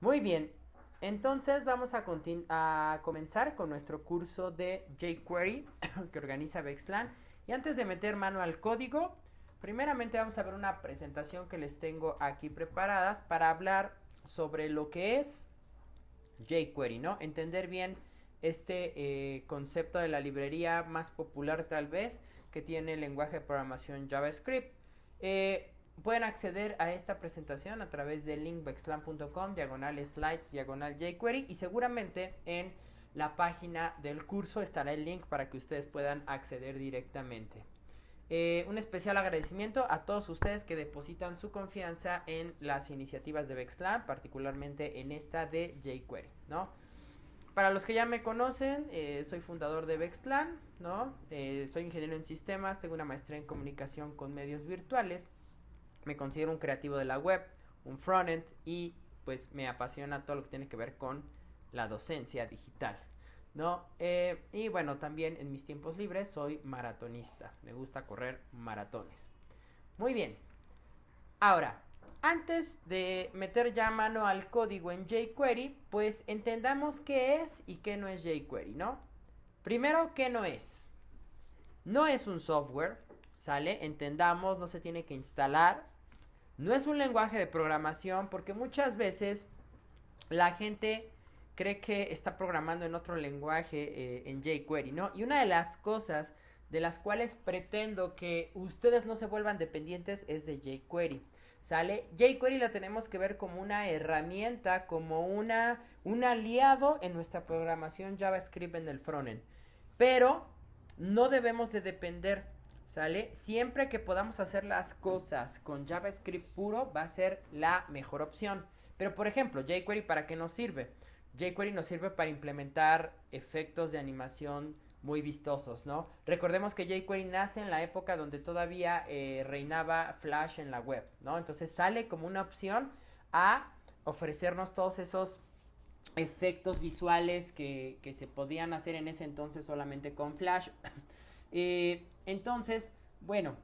Muy bien, entonces vamos a comenzar con nuestro curso de jQuery que organiza Vexlan. Y antes de meter mano al código, primeramente vamos a ver una presentación que les tengo aquí preparadas para hablar sobre lo que es jQuery, ¿no? Entender bien este concepto de la librería más popular tal vez que tiene el lenguaje de programación JavaScript. Pueden acceder a esta presentación a través del link vexlan.com, diagonal slides, diagonal jQuery, y seguramente en la página del curso estará el link para que ustedes puedan acceder directamente. Un especial agradecimiento a todos ustedes que depositan su confianza en las iniciativas de Vexlan, particularmente en esta de jQuery, ¿no? Para los que ya me conocen, soy fundador de Vexlan, ¿no? Soy ingeniero en sistemas, tengo una maestría en comunicación con medios virtuales, me considero un creativo de la web, un frontend y pues me apasiona todo lo que tiene que ver con la docencia digital, ¿no? Y bueno, también en mis tiempos libres soy maratonista, me gusta correr maratones. Muy bien, ahora, antes de meter ya mano al código en jQuery, pues entendamos qué es y qué no es jQuery, ¿no? Primero, ¿qué no es? No es un software, ¿sale? Entendamos, no se tiene que instalar. No es un lenguaje de programación porque muchas veces la gente cree que está programando en otro lenguaje en jQuery, ¿no? Y una de las cosas de las cuales pretendo que ustedes no se vuelvan dependientes es de jQuery. ¿Sale? jQuery la tenemos que ver como una herramienta, como un aliado en nuestra programación JavaScript en el frontend. Pero no debemos de depender, ¿sale? Siempre que podamos hacer las cosas con JavaScript puro va a ser la mejor opción. Pero por ejemplo, jQuery ¿para qué nos sirve? jQuery nos sirve para implementar efectos de animación muy vistosos, ¿no? Recordemos que jQuery nace en la época donde todavía reinaba Flash en la web, ¿no? Entonces sale como una opción a ofrecernos todos esos efectos visuales que se podían hacer en ese entonces solamente con Flash. Entonces, bueno,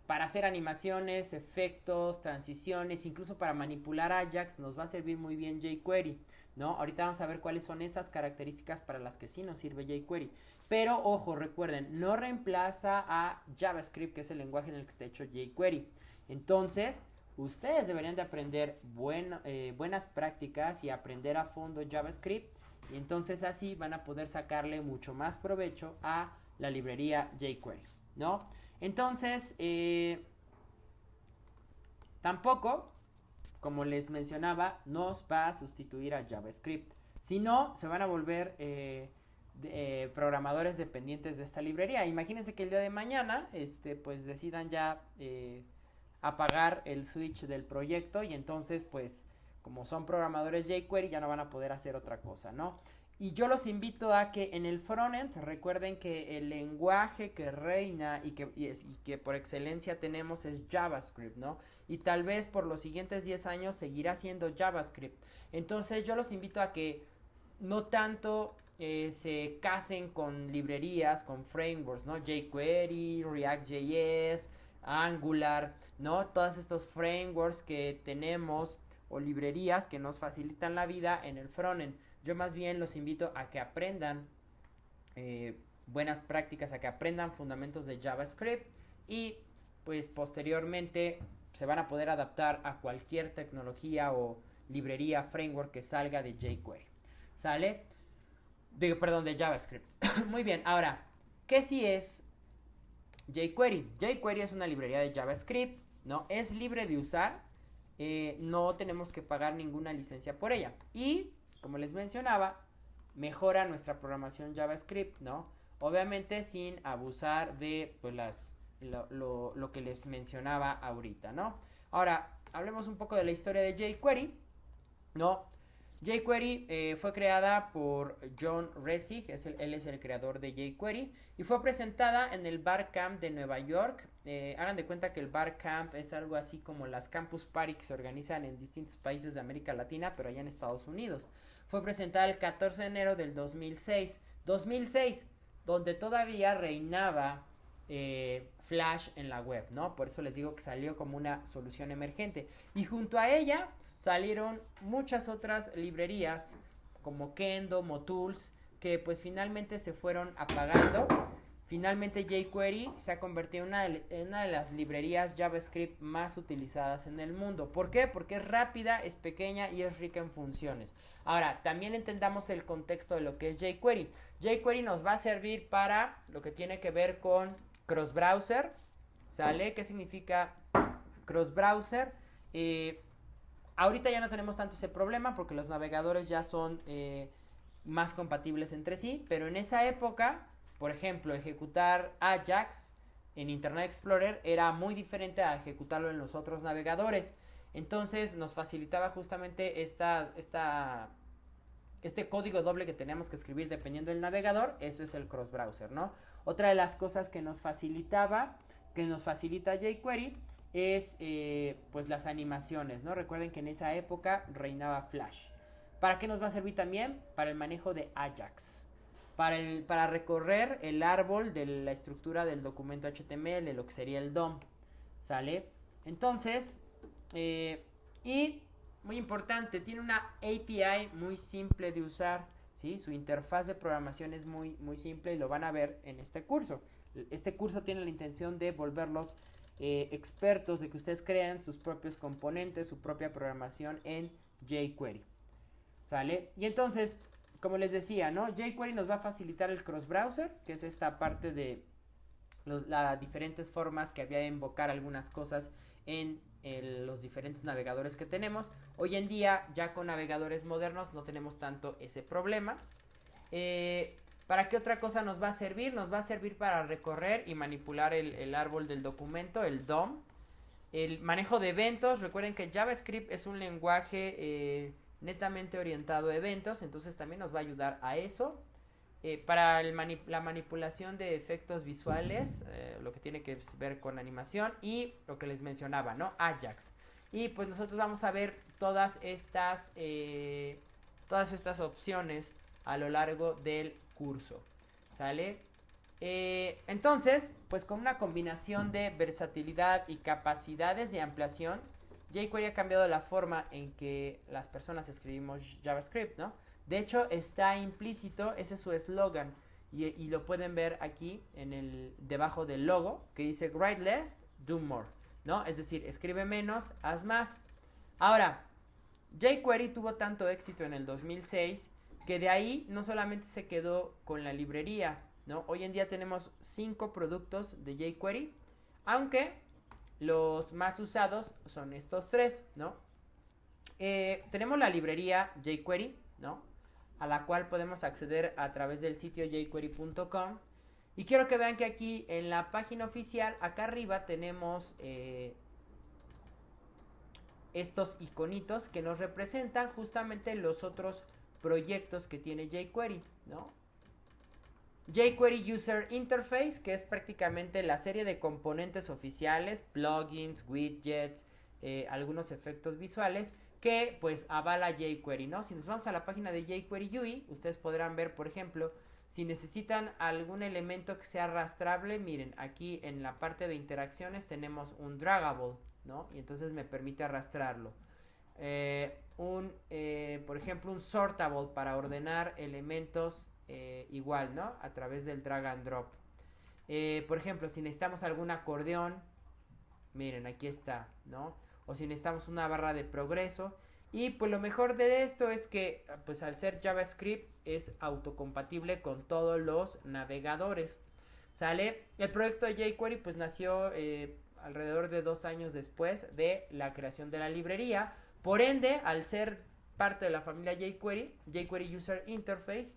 para hacer animaciones, efectos, transiciones, incluso para manipular Ajax nos va a servir muy bien jQuery, ¿no? Ahorita vamos a ver cuáles son esas características para las que sí nos sirve jQuery. Pero ojo, recuerden, no reemplaza a JavaScript, que es el lenguaje en el que está hecho jQuery. Entonces, ustedes deberían de aprender buenas prácticas y aprender a fondo JavaScript. Y entonces así van a poder sacarle mucho más provecho a la librería jQuery, ¿no? Entonces, tampoco, como les mencionaba, nos va a sustituir a JavaScript. Si no, se van a volver programadores dependientes de esta librería. Imagínense que el día de mañana, pues decidan ya apagar el switch del proyecto y entonces, pues, como son programadores jQuery, ya no van a poder hacer otra cosa, ¿no? Y yo los invito a que en el frontend recuerden que el lenguaje que reina y que por excelencia tenemos es JavaScript, ¿no? Y tal vez por los siguientes 10 años seguirá siendo JavaScript. Entonces yo los invito a que no tanto se casen con librerías, con frameworks, ¿no? jQuery, React.js, Angular, ¿no? Todos estos frameworks que tenemos o librerías que nos facilitan la vida en el frontend. Yo más bien los invito a que aprendan buenas prácticas, a que aprendan fundamentos de JavaScript y pues posteriormente se van a poder adaptar a cualquier tecnología o librería, framework que salga de jQuery. ¿Sale? Perdón, de JavaScript. Muy bien, ahora, ¿qué si es jQuery? jQuery es una librería de JavaScript, ¿no? Es libre de usar, no tenemos que pagar ninguna licencia por ella. Y, como les mencionaba, mejora nuestra programación JavaScript, ¿no? Obviamente sin abusar de pues, lo que les mencionaba ahorita, ¿no? Ahora, hablemos un poco de la historia de jQuery, ¿no? jQuery fue creada por John Resig, él es el creador de jQuery, y fue presentada en el Barcamp de Nueva York. Hagan de cuenta que el Barcamp es algo así como las Campus Party que se organizan en distintos países de América Latina, pero allá en Estados Unidos. Fue presentada el 14 de enero del 2006. 2006, donde todavía reinaba Flash en la web, ¿no? Por eso les digo que salió como una solución emergente. Y junto a ella salieron muchas otras librerías como Kendo, Motools, que pues finalmente se fueron apagando. Finalmente jQuery se ha convertido en una de las librerías JavaScript más utilizadas en el mundo. ¿Por qué? Porque es rápida, es pequeña y es rica en funciones. Ahora, también entendamos el contexto de lo que es jQuery. jQuery nos va a servir para lo que tiene que ver con cross-browser. ¿Sale? ¿Qué significa cross-browser? Ahorita ya no tenemos tanto ese problema porque los navegadores ya son más compatibles entre sí, pero en esa época, por ejemplo, ejecutar Ajax en Internet Explorer era muy diferente a ejecutarlo en los otros navegadores. Entonces nos facilitaba justamente este código doble que teníamos que escribir dependiendo del navegador. Eso es el cross-browser, ¿no? Otra de las cosas que nos facilita jQuery es pues las animaciones, ¿no? Recuerden que en esa época reinaba Flash. ¿Para qué nos va a servir también? Para el manejo de Ajax. Para recorrer el árbol de la estructura del documento HTML, lo que sería el DOM. ¿Sale? Entonces, y muy importante, tiene una API muy simple de usar. ¿Sí? Su interfaz de programación es muy, muy simple y lo van a ver en este curso. Este curso tiene la intención de volverlos expertos, de que ustedes crean sus propios componentes, su propia programación en jQuery. ¿Sale? Y entonces, como les decía, ¿no? jQuery nos va a facilitar el cross-browser, que es esta parte de las diferentes formas que había de invocar algunas cosas en los diferentes navegadores que tenemos. Hoy en día, ya con navegadores modernos, no tenemos tanto ese problema. ¿Para qué otra cosa nos va a servir? Nos va a servir para recorrer y manipular el árbol del documento, el DOM. El manejo de eventos. Recuerden que JavaScript es un lenguaje netamente orientado a eventos, entonces también nos va a ayudar a eso. Para la manipulación de efectos visuales, lo que tiene que ver con animación y lo que les mencionaba, ¿no? Ajax. Y pues nosotros vamos a ver todas estas opciones a lo largo del curso. ¿Sale? Entonces, pues con una combinación de versatilidad y capacidades de ampliación, jQuery ha cambiado la forma en que las personas escribimos JavaScript, ¿no? De hecho, está implícito, ese es su eslogan, y lo pueden ver aquí debajo del logo, que dice write less, do more, ¿no? Es decir, escribe menos, haz más. Ahora, jQuery tuvo tanto éxito en el 2006 que de ahí no solamente se quedó con la librería, ¿no? Hoy en día tenemos 5 productos de jQuery, aunque los más usados son estos 3, ¿no? Tenemos la librería jQuery, ¿no? A la cual podemos acceder a través del sitio jQuery.com. Y quiero que vean que aquí en la página oficial, acá arriba tenemos estos iconitos que nos representan justamente los otros proyectos que tiene jQuery, ¿no? jQuery User Interface, que es prácticamente la serie de componentes oficiales, plugins, widgets, algunos efectos visuales que pues avala jQuery, ¿no? Si nos vamos a la página de jQuery UI, ustedes podrán ver, por ejemplo, si necesitan algún elemento que sea arrastrable, miren, aquí en la parte de interacciones tenemos un draggable, ¿no? Y entonces me permite arrastrarlo. Por ejemplo, un sortable para ordenar elementos igual, ¿no? A través del drag and drop. Por ejemplo, si necesitamos algún acordeón, miren, aquí está, ¿no? O si necesitamos una barra de progreso. Y pues lo mejor de esto es que, pues al ser JavaScript, es autocompatible con todos los navegadores. ¿Sale? El proyecto de jQuery pues nació alrededor de 2 años después de la creación de la librería. Por ende, al ser parte de la familia jQuery, jQuery User Interface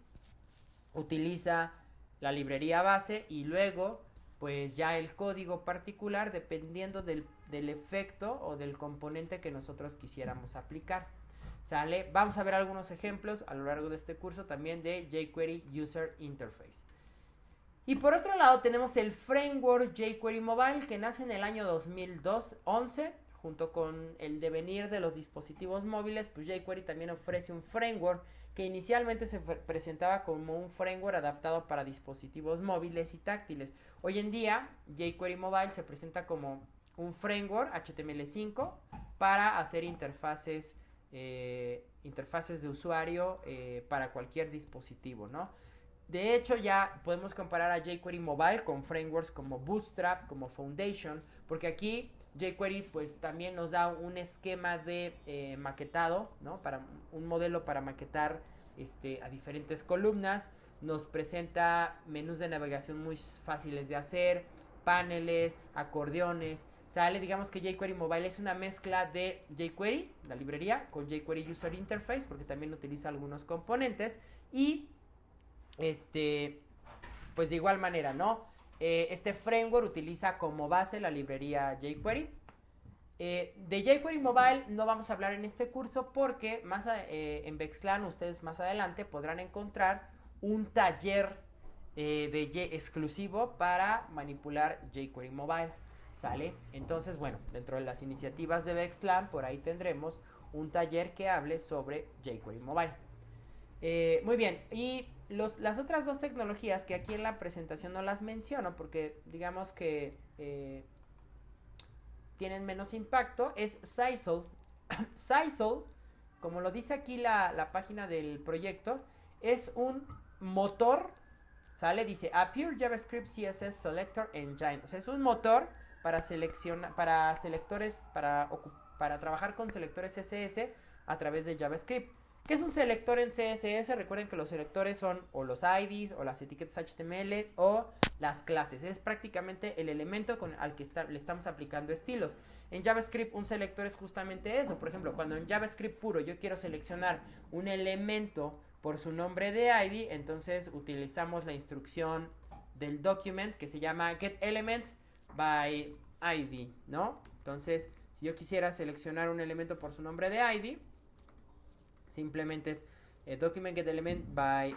utiliza la librería base y luego pues ya el código particular dependiendo del efecto o del componente que nosotros quisiéramos aplicar. ¿Sale? Vamos a ver algunos ejemplos a lo largo de este curso también de jQuery User Interface. Y por otro lado tenemos el framework jQuery Mobile, que nace en el año 2011, junto con el devenir de los dispositivos móviles. Pues jQuery también ofrece un framework que inicialmente se presentaba como un framework adaptado para dispositivos móviles y táctiles. Hoy en día jQuery Mobile se presenta como un framework HTML5 para hacer interfaces interfaces de usuario para cualquier dispositivo, ¿no? De hecho, ya podemos comparar a jQuery Mobile con frameworks como Bootstrap, como Foundation, porque aquí jQuery pues también nos da un esquema de maquetado, ¿no? Para un modelo para maquetar a diferentes columnas. Nos presenta menús de navegación muy fáciles de hacer, paneles, acordeones. Sale, digamos que jQuery Mobile es una mezcla de jQuery, la librería, con jQuery User Interface, porque también utiliza algunos componentes. Y pues de igual manera, ¿no? Este framework utiliza como base la librería jQuery. De jQuery Mobile no vamos a hablar en este curso porque en Vexlan ustedes más adelante podrán encontrar un taller exclusivo para manipular jQuery Mobile, ¿sale? Entonces, bueno, dentro de las iniciativas de Vexlan por ahí tendremos un taller que hable sobre jQuery Mobile. Muy bien, y las otras dos tecnologías que aquí en la presentación no las menciono porque digamos que tienen menos impacto es Sisal. Sisal, como lo dice aquí la página del proyecto, es un motor, ¿sale? Dice A Pure JavaScript CSS Selector Engine. O sea, es un motor para seleccionar, para selectores, para trabajar con selectores CSS a través de JavaScript. ¿Qué es un selector en CSS? Recuerden que los selectores son o los IDs o las etiquetas HTML o las clases. Es prácticamente el elemento al que le estamos aplicando estilos. En JavaScript un selector es justamente eso. Por ejemplo, cuando en JavaScript puro yo quiero seleccionar un elemento por su nombre de ID, entonces utilizamos la instrucción del document que se llama getElement by ID, ¿no? Entonces, si yo quisiera seleccionar un elemento por su nombre de ID, simplemente es document getElement by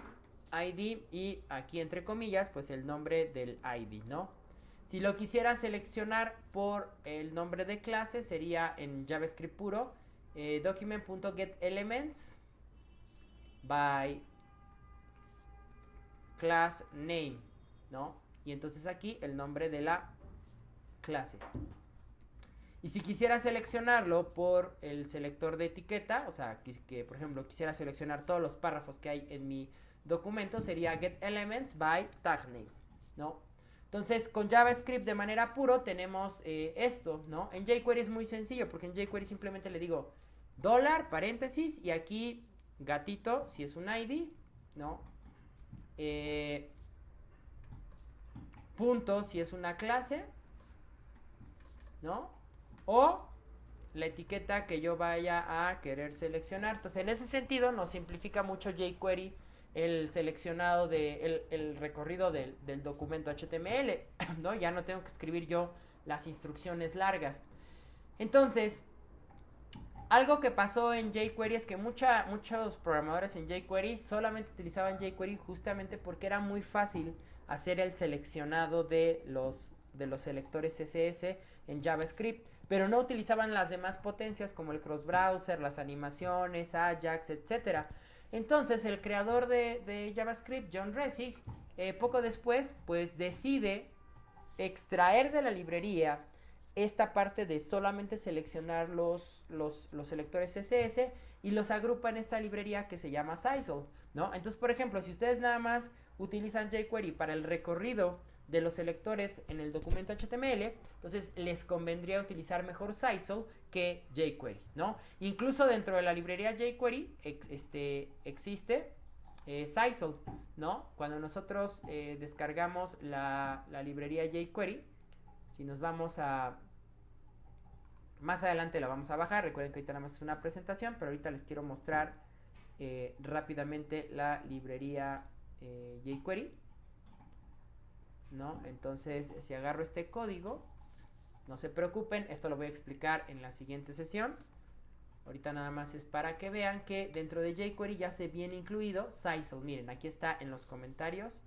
ID y aquí entre comillas pues el nombre del ID, ¿no? Si lo quisiera seleccionar por el nombre de clase sería en JavaScript puro document.getElements by class name, ¿no? Y entonces aquí el nombre de la clase. Y si quisiera seleccionarlo por el selector de etiqueta, o sea, que por ejemplo quisiera seleccionar todos los párrafos que hay en mi documento, sería getElements by tagname, ¿no? Entonces, con JavaScript de manera puro tenemos esto, ¿no? En jQuery es muy sencillo, porque en jQuery simplemente le digo dólar, paréntesis, y aquí gatito, si es un ID, ¿no? Punto, si es una clase, ¿no? O la etiqueta que yo vaya a querer seleccionar. Entonces, en ese sentido, nos simplifica mucho jQuery el seleccionado el recorrido del documento HTML, ¿no? Ya no tengo que escribir yo las instrucciones largas. Entonces, algo que pasó en jQuery es que muchos programadores en jQuery solamente utilizaban jQuery justamente porque era muy fácil hacer el seleccionado de los selectores CSS en JavaScript, pero no utilizaban las demás potencias como el cross-browser, las animaciones, Ajax, etc. Entonces el creador de JavaScript, John Resig, poco después pues decide extraer de la librería esta parte de solamente seleccionar los selectores CSS y los agrupa en esta librería que se llama Sisal, ¿no? Entonces, por ejemplo, si ustedes nada más utilizan jQuery para el recorrido de los selectores en el documento HTML, entonces les convendría utilizar mejor Sisal que jQuery, ¿no? Incluso dentro de la librería jQuery existe Sisal, ¿no? Cuando nosotros descargamos la librería jQuery, si nos vamos a... Más adelante la vamos a bajar, recuerden que ahorita nada más es una presentación, pero ahorita les quiero mostrar rápidamente la librería jQuery, ¿no? Entonces, si agarro este código, no se preocupen, esto lo voy a explicar en la siguiente sesión. Ahorita nada más es para que vean que dentro de jQuery ya se viene incluido Sisal. Miren, aquí está en los comentarios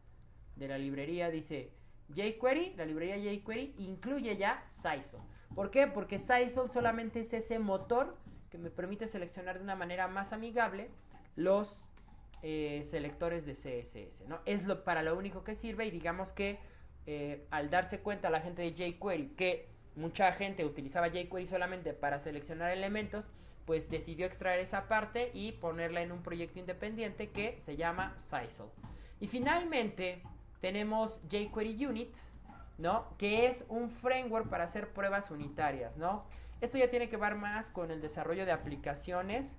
de la librería, dice jQuery, la librería jQuery incluye ya Sisal. ¿Por qué? Porque Sisal solamente es ese motor que me permite seleccionar de una manera más amigable los selectores de CSS, ¿no? Es para lo único que sirve y digamos que al darse cuenta la gente de jQuery que mucha gente utilizaba jQuery solamente para seleccionar elementos, pues decidió extraer esa parte y ponerla en un proyecto independiente que se llama Sisal. Y finalmente tenemos jQuery Unit, ¿no? Que es un framework para hacer pruebas unitarias, ¿no? Esto ya tiene que ver más con el desarrollo de aplicaciones.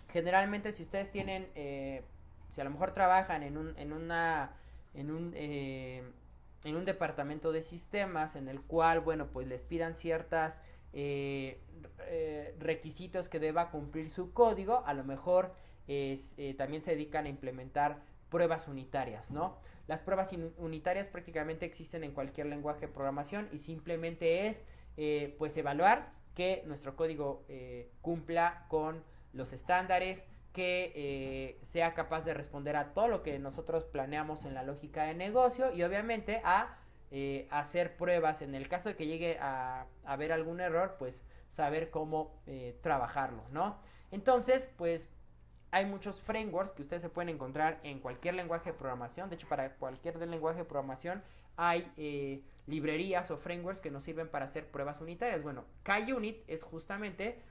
Generalmente si ustedes tienen, si a lo mejor trabajan en un departamento de sistemas en el cual, bueno, pues les pidan ciertas requisitos que deba cumplir su código, a lo mejor también se dedican a implementar pruebas unitarias, ¿no? Las pruebas unitarias prácticamente existen en cualquier lenguaje de programación y simplemente es pues evaluar que nuestro código cumpla con los estándares, que sea capaz de responder a todo lo que nosotros planeamos en la lógica de negocio y obviamente a hacer pruebas en el caso de que llegue a haber algún error, pues saber cómo trabajarlo, ¿no? Entonces, pues hay muchos frameworks que ustedes se pueden encontrar en cualquier lenguaje de programación. De hecho, para cualquier lenguaje de programación hay librerías o frameworks que nos sirven para hacer pruebas unitarias. Bueno, KUnit es justamente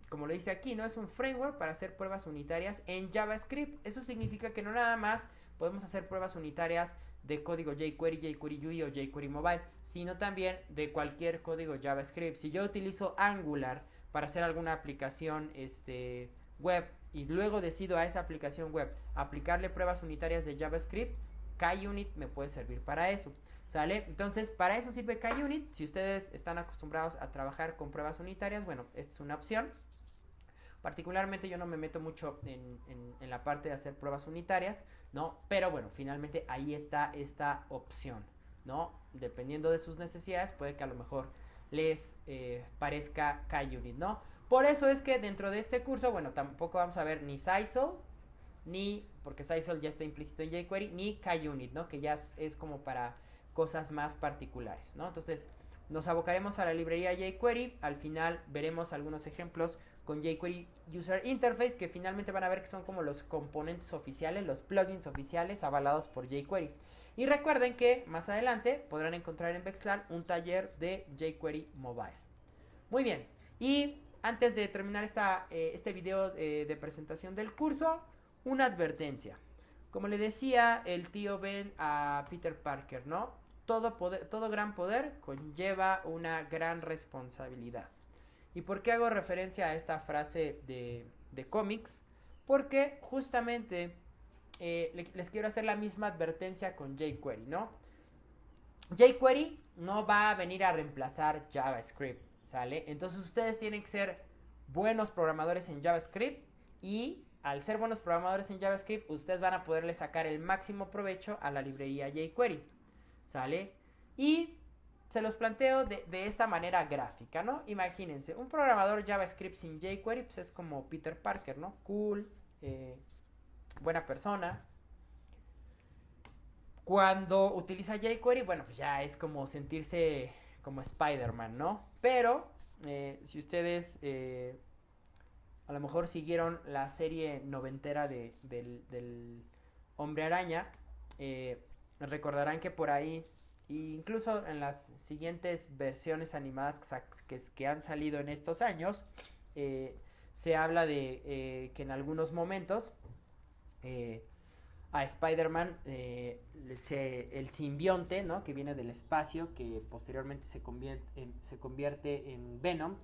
como lo dice aquí, ¿no? Es un framework para hacer pruebas unitarias en JavaScript. Eso significa que no nada más podemos hacer pruebas unitarias de código jQuery, jQuery UI o jQuery Mobile, sino también de cualquier código JavaScript. Si yo utilizo Angular para hacer alguna aplicación web y luego decido a esa aplicación web aplicarle pruebas unitarias de JavaScript, KUnit me puede servir para eso, ¿sale? Entonces, para eso sirve KUnit. Si ustedes están acostumbrados a trabajar con pruebas unitarias, bueno, esta es una opción. Particularmente yo no me meto mucho en la parte de hacer pruebas unitarias, ¿no? Pero bueno, finalmente ahí está esta opción, ¿no? Dependiendo de sus necesidades, puede que a lo mejor les parezca KUnit, ¿no? Por eso es que dentro de este curso, bueno, tampoco vamos a ver ni Sisal, ni, porque Sisal ya está implícito en jQuery, ni KUnit, ¿no? Que ya es como para cosas más particulares, ¿no? Entonces, nos abocaremos a la librería jQuery, al final veremos algunos ejemplos con jQuery User Interface, que finalmente van a ver que son como los componentes oficiales, los plugins oficiales avalados por jQuery. Y recuerden que más adelante podrán encontrar en Vexlan un taller de jQuery Mobile. Muy bien, y antes de terminar este video de presentación del curso, una advertencia. Como le decía el tío Ben a Peter Parker, ¿no? Todo gran poder conlleva una gran responsabilidad. ¿Y por qué hago referencia a esta frase de cómics? Porque justamente les quiero hacer la misma advertencia con jQuery, ¿no? jQuery no va a venir a reemplazar JavaScript, ¿sale? Entonces ustedes tienen que ser buenos programadores en JavaScript y al ser buenos programadores en JavaScript, ustedes van a poderle sacar el máximo provecho a la librería jQuery, ¿sale? Y se los planteo de esta manera gráfica, ¿no? Imagínense, un programador JavaScript sin jQuery, pues es como Peter Parker, ¿no? Cool, buena persona. Cuando utiliza jQuery, bueno, pues ya es como sentirse como Spider-Man, ¿no? Pero, si ustedes a lo mejor siguieron la serie noventera del Hombre Araña, recordarán que por ahí, incluso en las siguientes versiones animadas que han salido en estos años, se habla de que en algunos momentos a Spider-Man el simbionte, ¿no? Que viene del espacio, que posteriormente se convierte en Venom,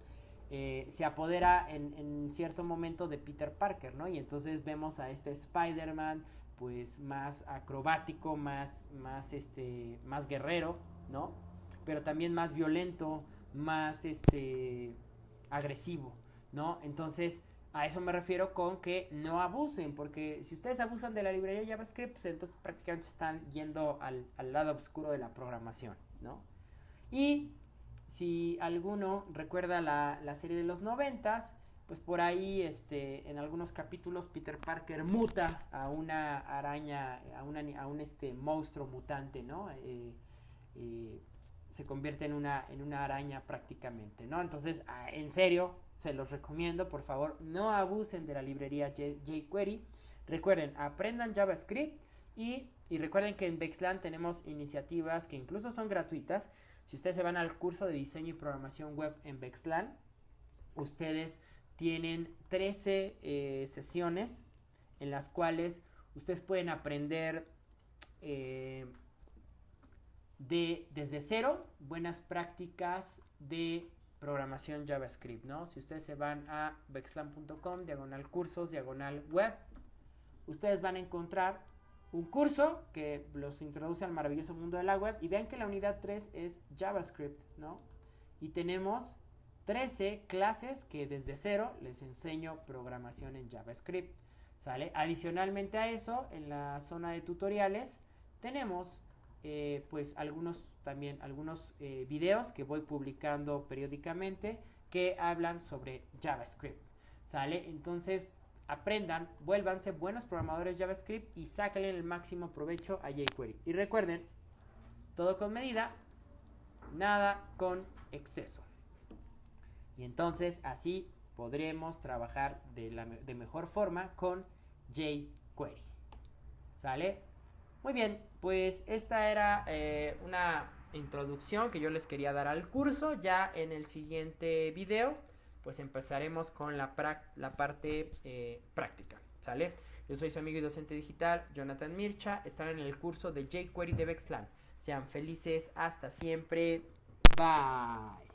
se apodera en cierto momento de Peter Parker, ¿no? Y entonces vemos a este Spider-Man pues más acrobático, más guerrero, ¿no? Pero también más violento, más agresivo, ¿no? Entonces, a eso me refiero con que no abusen, porque si ustedes abusan de la librería JavaScript, pues entonces prácticamente están yendo al lado oscuro de la programación, ¿no? Y si alguno recuerda la serie de los 90s, pues por ahí en algunos capítulos Peter Parker muta a una araña, a un monstruo mutante, ¿no? Se convierte en una araña prácticamente, ¿no? Entonces, en serio, se los recomiendo, por favor, no abusen de la librería jQuery. Recuerden, aprendan JavaScript y recuerden que en Vexlan tenemos iniciativas que incluso son gratuitas. Si ustedes se van al curso de diseño y programación web en Vexlan, ustedes tienen 13 sesiones en las cuales ustedes pueden aprender desde cero buenas prácticas de programación JavaScript, ¿no? Si ustedes se van a vexlan.com, /cursos, /web, ustedes van a encontrar un curso que los introduce al maravilloso mundo de la web, y vean que la unidad 3 es JavaScript, ¿no? Y tenemos 13 clases que desde cero les enseño programación en JavaScript, ¿sale? Adicionalmente a eso, en la zona de tutoriales tenemos pues algunos videos que voy publicando periódicamente que hablan sobre JavaScript, ¿sale? Entonces aprendan, vuélvanse buenos programadores JavaScript y sáquenle el máximo provecho a jQuery. Y recuerden, todo con medida, nada con exceso. Y entonces así podremos trabajar de mejor forma con jQuery, ¿sale? Muy bien, pues esta era una introducción que yo les quería dar al curso. Ya en el siguiente video pues empezaremos con la parte práctica, ¿sale? Yo soy su amigo y docente digital, Jonathan Mircha. Están en el curso de jQuery de Vexlan. Sean felices, hasta siempre. Bye.